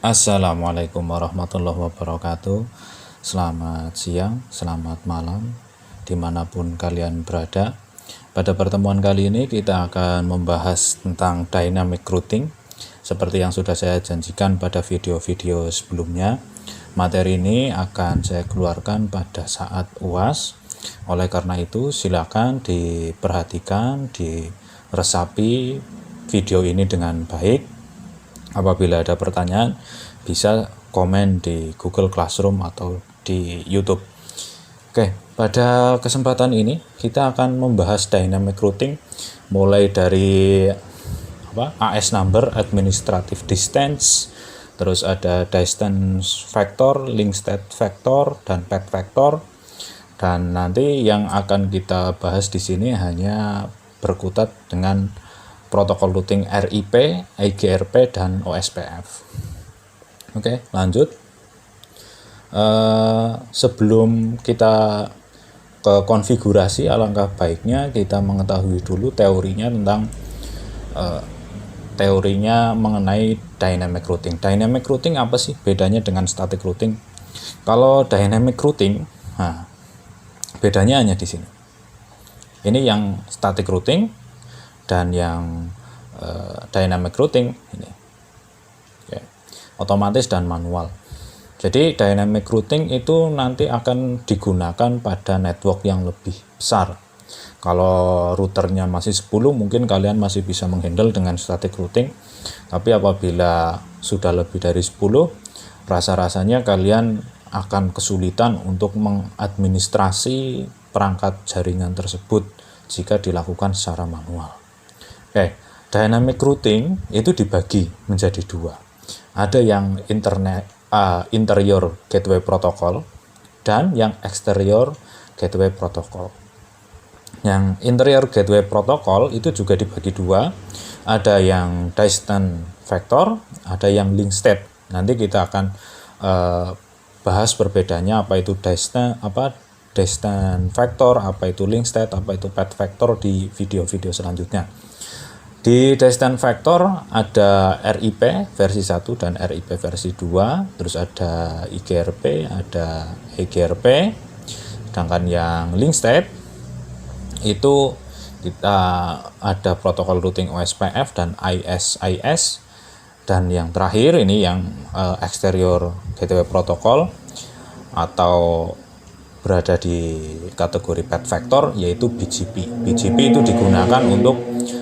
Assalamualaikum warahmatullahi wabarakatuh. Selamat siang, selamat malam, dimanapun kalian berada. Pada pertemuan kali ini kita akan membahas tentang dynamic routing. Seperti yang sudah saya janjikan pada video-video sebelumnya, materi ini akan saya keluarkan pada saat UAS. Oleh karena itu, silakan diperhatikan, diresapi video ini dengan baik. Apabila ada pertanyaan, bisa komen di Google Classroom atau di YouTube. Oke, pada kesempatan ini kita akan membahas dynamic routing mulai dari AS number, administrative distance, terus ada distance factor, link state factor, dan path factor. Dan nanti yang akan kita bahas di sini hanya berkutat dengan protokol routing RIP, IGRP, dan OSPF. Oke, lanjut. Sebelum kita ke konfigurasi, alangkah baiknya kita mengetahui dulu teorinya tentang teorinya mengenai dynamic routing. Dynamic routing apa sih bedanya dengan static routing? Kalau dynamic routing, bedanya hanya di sini. Ini yang static routing dan yang dynamic routing ini, otomatis dan manual. Jadi dynamic routing itu nanti akan digunakan pada network yang lebih besar. Kalau routernya masih 10, mungkin kalian masih bisa menghandle dengan static routing. Tapi apabila sudah lebih dari 10, rasa-rasanya kalian akan kesulitan untuk mengadministrasi perangkat jaringan tersebut jika dilakukan secara manual. Oke, dynamic routing itu dibagi menjadi dua. Ada yang interior gateway protocol dan yang exterior gateway protocol. Yang interior gateway protocol itu juga dibagi dua. Ada yang distance factor, ada yang link state. Nanti kita akan bahas perbedaannya, apa itu distance factor, apa itu link state, apa itu path factor di video-video selanjutnya. Di distance factor ada RIP versi 1 dan RIP versi 2, terus ada IGRP, ada EGRP. Sedangkan yang link state itu kita ada protokol routing OSPF dan ISIS. Dan yang terakhir ini yang exterior gateway protocol atau berada di kategori path factor, yaitu BGP. BGP itu digunakan untuk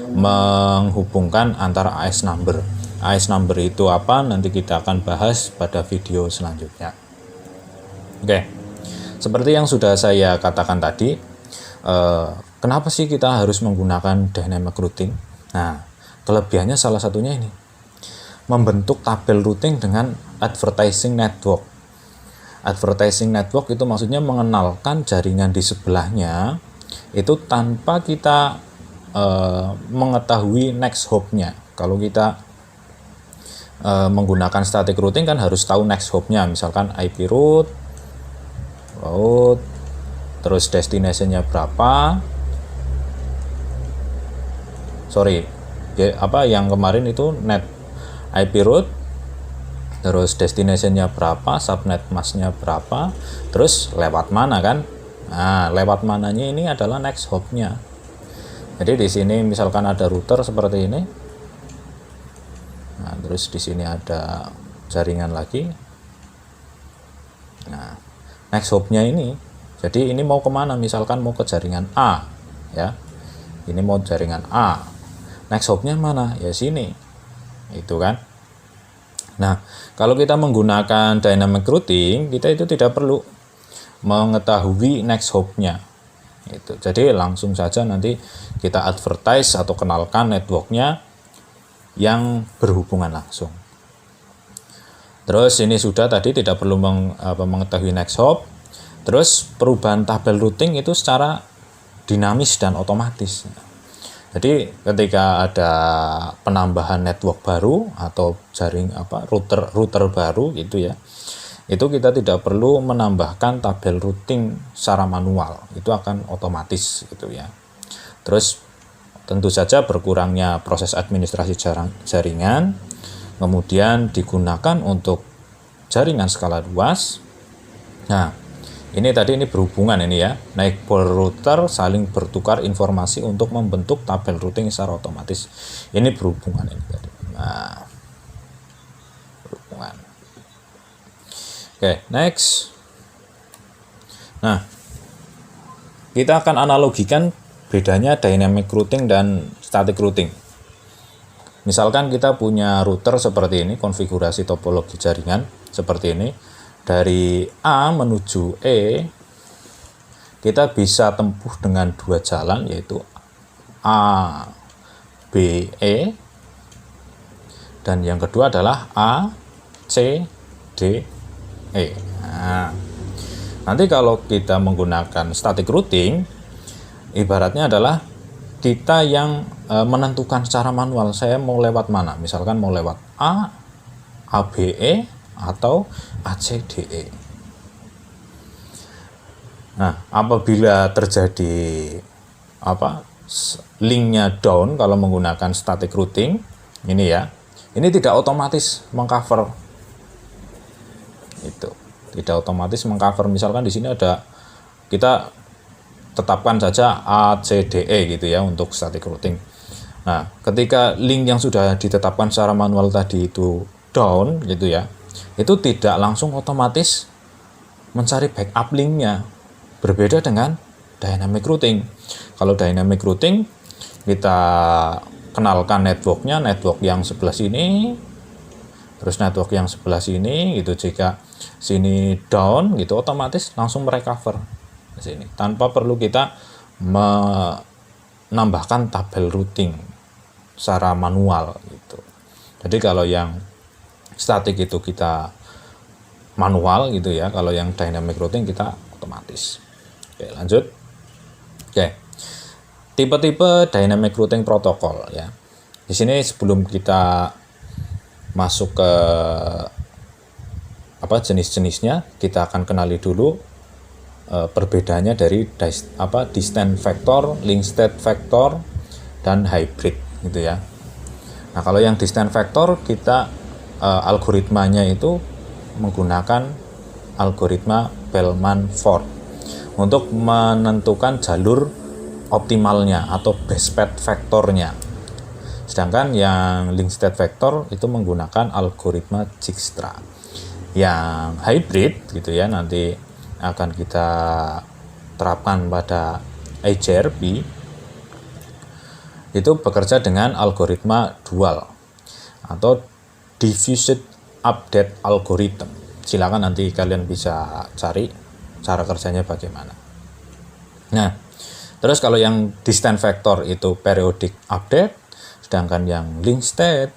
menghubungkan antara AS number. AS number itu apa? Nanti kita akan bahas pada video selanjutnya. Oke, seperti yang sudah saya katakan tadi, kenapa sih kita harus menggunakan dynamic routing? Nah, kelebihannya salah satunya ini, membentuk tabel routing dengan advertising network. Advertising network itu maksudnya mengenalkan jaringan di sebelahnya itu tanpa kita mengetahui next hop-nya. Kalau kita menggunakan static routing kan harus tahu next hop-nya, misalkan IP route, terus destination-nya berapa. Yang kemarin itu net IP route, terus destination-nya berapa, subnet mask-nya berapa, terus lewat mana kan? Nah, lewat mananya ini adalah next hop-nya. Jadi di sini misalkan ada router seperti ini. Nah, terus di sini ada jaringan lagi. Nah, next hop-nya ini. Jadi ini mau kemana? Misalkan mau ke jaringan A, ya. Ini mau jaringan A. Next hop-nya mana? Ya sini. Itu kan. Nah, kalau kita menggunakan dynamic routing, kita itu tidak perlu mengetahui next hop-nya. Jadi langsung saja nanti kita advertise atau kenalkan networknya yang berhubungan langsung. Terus ini sudah tadi tidak perlu mengetahui next hop. Terus perubahan tabel routing itu secara dinamis dan otomatis. Jadi ketika ada penambahan network baru atau router baru gitu ya, itu kita tidak perlu menambahkan tabel routing secara manual, itu akan otomatis gitu ya. Terus tentu saja berkurangnya proses administrasi jaringan, kemudian digunakan untuk jaringan skala luas. Nah, ini berhubungan ini ya, network router saling bertukar informasi untuk membentuk tabel routing secara otomatis. Ini berhubungan ini tadi. Nah, berhubungan. Oke, next. Nah, kita akan analogikan bedanya dynamic routing dan static routing. Misalkan kita punya router seperti ini, konfigurasi topologi jaringan seperti ini. Dari A menuju E, kita bisa tempuh dengan dua jalan, yaitu A, B, E. Dan yang kedua adalah A, C, D, E. Nah, nanti kalau kita menggunakan static routing, ibaratnya adalah kita yang menentukan secara manual, saya mau lewat mana. Misalkan mau lewat A, ABE, atau ACDE. Nah, apabila terjadi linknya down kalau menggunakan static routing, ini ya, ini tidak otomatis mengcover. Itu tidak otomatis mengcover. Misalkan di sini ada, kita tetapkan saja ACDE gitu ya untuk static routing. Nah, ketika link yang sudah ditetapkan secara manual tadi itu down gitu ya, itu tidak langsung otomatis mencari backup linknya. Berbeda dengan dynamic routing. Kalau dynamic routing, kita kenalkan networknya, network yang sebelah sini, terus network yang sebelah sini gitu. Jika sini down gitu, otomatis langsung merecover ke sini tanpa perlu kita menambahkan tabel routing secara manual gitu. Jadi kalau yang static itu kita manual gitu ya, kalau yang dynamic routing kita otomatis. Oke, lanjut. Oke, tipe-tipe dynamic routing protokol ya. Di sini sebelum kita masuk ke jenis-jenisnya, kita akan kenali dulu perbedaannya dari distance vector, link state vector, dan hybrid gitu ya. Nah, kalau yang distance vector kita algoritmanya itu menggunakan algoritma Bellman-Ford untuk menentukan jalur optimalnya atau best path vektornya. Sedangkan yang link state vector itu menggunakan algoritma Dijkstra. Yang hybrid gitu ya, nanti akan kita terapkan pada EJRP, itu bekerja dengan algoritma dual atau diffused update algorithm. Silakan nanti kalian bisa cari cara kerjanya bagaimana. Nah, terus kalau yang distance vector itu periodic update, sedangkan yang link state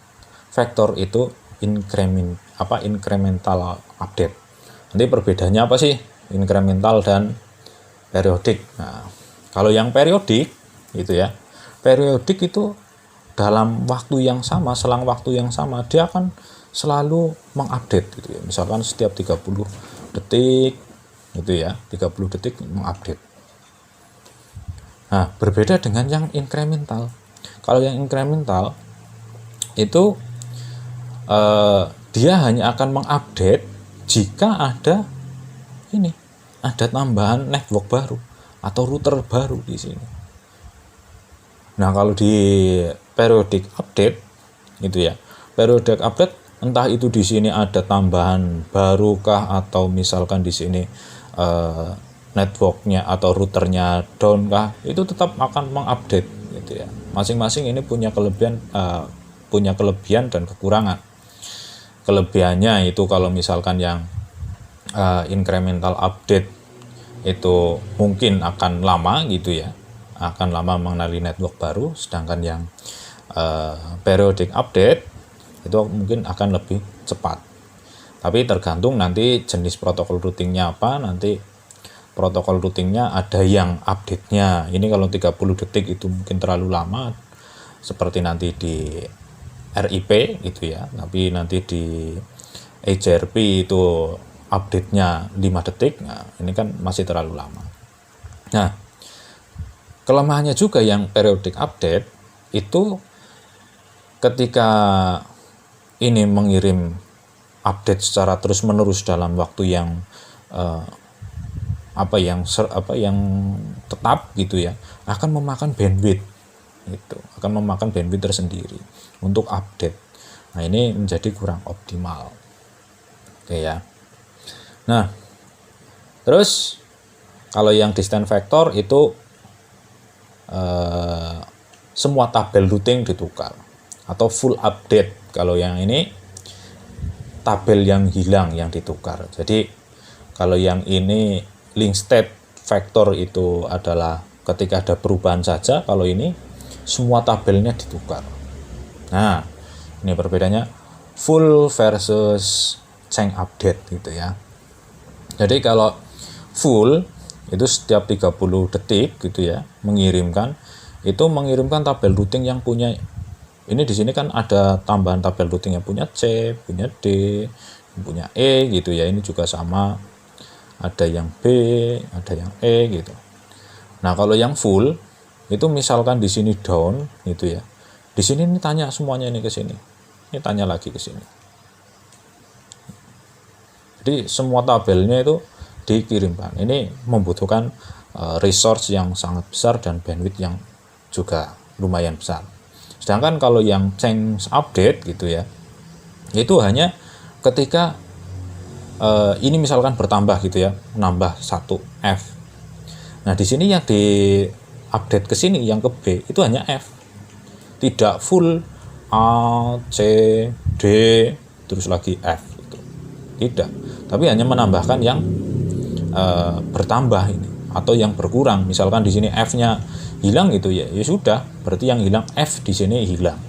vector itu incremental update. Nanti perbedaannya apa sih incremental dan periodik? Nah, kalau yang periodik gitu ya, periodik itu dalam waktu yang sama, selang waktu yang sama, dia akan selalu mengupdate gitu ya. Misalkan setiap 30 detik gitu ya, 30 detik mengupdate. Nah, berbeda dengan yang incremental. Kalau yang incremental itu dia hanya akan mengupdate jika ada tambahan network baru atau router baru di sini. Nah, kalau di periodic update gitu ya, periodic update entah itu di sini ada tambahan barukah atau misalkan di sini networknya atau routernya down kah, itu tetap akan mengupdate gitu ya. Masing-masing ini punya kelebihan dan kekurangan. Kelebihannya itu kalau misalkan yang incremental update itu mungkin akan lama gitu ya, akan lama mengenali network baru, sedangkan yang periodic update itu mungkin akan lebih cepat. Tapi tergantung nanti jenis protokol routingnya apa. Nanti protokol routingnya ada yang update-nya ini kalau 30 detik itu mungkin terlalu lama seperti nanti di RIP gitu ya, tapi nanti di EJRP itu update-nya 5 detik. Nah, ini kan masih terlalu lama. Nah, kelemahannya juga yang periodic update itu ketika ini mengirim update secara terus-menerus dalam waktu yang yang tetap gitu ya, akan memakan bandwidth itu, akan memakan bandwidth tersendiri untuk update. Nah, ini menjadi kurang optimal. Oke ya. Nah, terus kalau yang distance vector itu semua tabel routing ditukar atau full update. Kalau yang ini tabel yang hilang yang ditukar. Jadi kalau yang ini link state vector itu adalah ketika ada perubahan saja, kalau ini semua tabelnya ditukar. Nah, ini perbedaannya full versus change update gitu ya. Jadi kalau full itu setiap 30 detik gitu ya, mengirimkan tabel routing yang punya, ini di sini kan ada tambahan tabel routing yang punya C, punya D, punya E gitu ya. Ini juga sama, ada yang B, ada yang E gitu. Nah, kalau yang full itu misalkan di sini down gitu ya. Di sini ini tanya semuanya ini ke sini. Ini tanya lagi ke sini. Jadi semua tabelnya itu dikirimkan. Ini membutuhkan resource yang sangat besar dan bandwidth yang juga lumayan besar. Sedangkan kalau yang change update gitu ya, itu hanya ketika ini misalkan bertambah gitu ya, menambah 1 F. Nah, di sini yang di update ke sini yang ke B itu hanya F. Tidak full A, C, D, terus lagi F gitu. Tidak. Tapi hanya menambahkan yang bertambah ini atau yang berkurang. Misalkan di sini F-nya hilang gitu ya, ya sudah, berarti yang hilang F di sini hilang.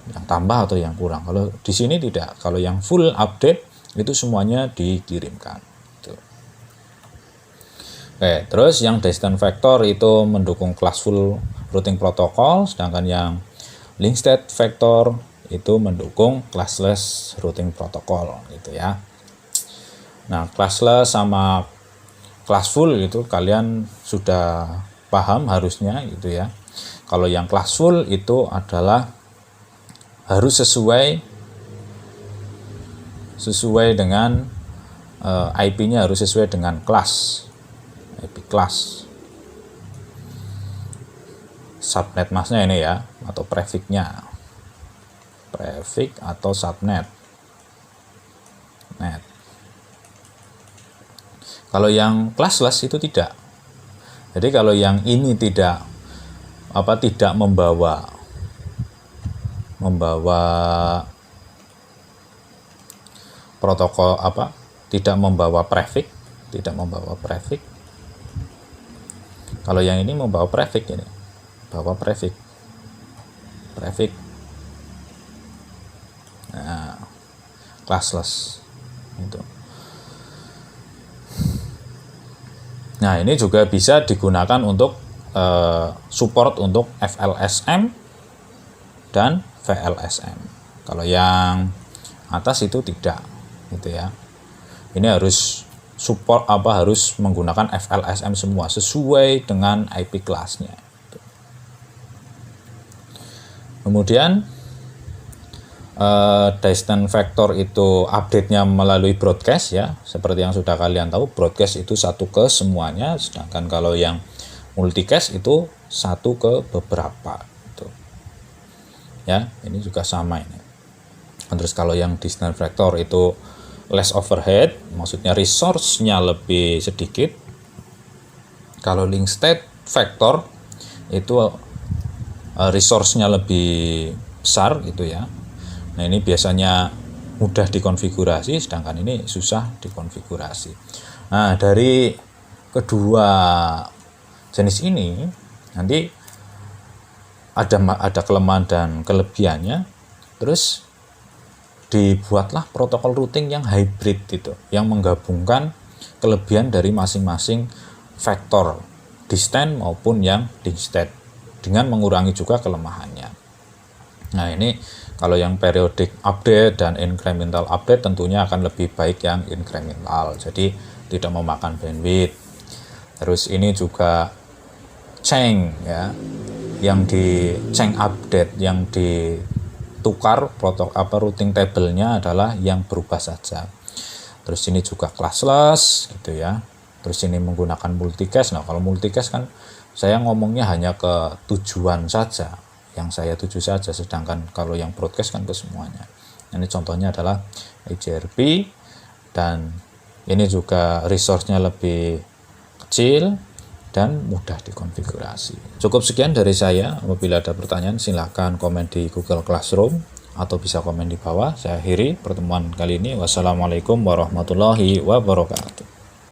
Yang tambah atau yang kurang. Kalau di sini tidak. Kalau yang full update itu semuanya dikirimkan. Gitu. Oke, terus yang distance vector itu mendukung classful routing protocol, sedangkan yang link state vector itu mendukung classless routing protocol gitu ya. Nah, classless sama classful itu kalian sudah paham harusnya gitu ya. Kalau yang classful itu adalah harus sesuai dengan IP-nya harus sesuai dengan kelas, IP kelas. Subnet masnya ini ya, atau prefix-nya. Prefix atau subnet. Net. Kalau yang classless itu tidak. Jadi kalau yang ini tidak membawa protokol tidak membawa prefix. Kalau yang ini membawa prefix ini. Bawa prefix. Nah, classless itu. Nah, ini juga bisa digunakan untuk support untuk FLSM dan VLSM. Kalau yang atas itu tidak, gitu ya. Ini harus support harus menggunakan FLSM semua sesuai dengan IP kelasnya. Kemudian distance vector itu update-nya melalui broadcast ya, seperti yang sudah kalian tahu, broadcast itu satu ke semuanya, sedangkan kalau yang multicast itu satu ke beberapa gitu. Ya, ini juga sama ini. Terus kalau yang distance vector itu less overhead, maksudnya resource-nya lebih sedikit. Kalau link state vector itu resource-nya lebih besar gitu ya. Nah, ini biasanya mudah dikonfigurasi, sedangkan ini susah dikonfigurasi. Nah, dari kedua jenis ini nanti ada kelemahan dan kelebihannya. Terus dibuatlah protokol routing yang hybrid itu, yang menggabungkan kelebihan dari masing-masing vektor distance maupun yang link state dengan mengurangi juga kelemahannya. Nah, ini kalau yang periodic update dan incremental update tentunya akan lebih baik yang incremental, jadi tidak memakan bandwidth. Terus ini juga change ya, yang di change update yang di tukar routing table-nya adalah yang berubah saja. Terus ini juga classless gitu ya. Terus ini menggunakan multicast. Nah, kalau multicast kan saya ngomongnya hanya ke tujuan saja, yang saya tuju saja, sedangkan kalau yang broadcast kan ke semuanya. Ini contohnya adalah EJRP, dan ini juga resource-nya lebih kecil dan mudah dikonfigurasi. Cukup sekian dari saya. Apabila ada pertanyaan silahkan komen di Google Classroom atau bisa komen di bawah. Saya akhiri pertemuan kali ini. Wassalamualaikum warahmatullahi wabarakatuh.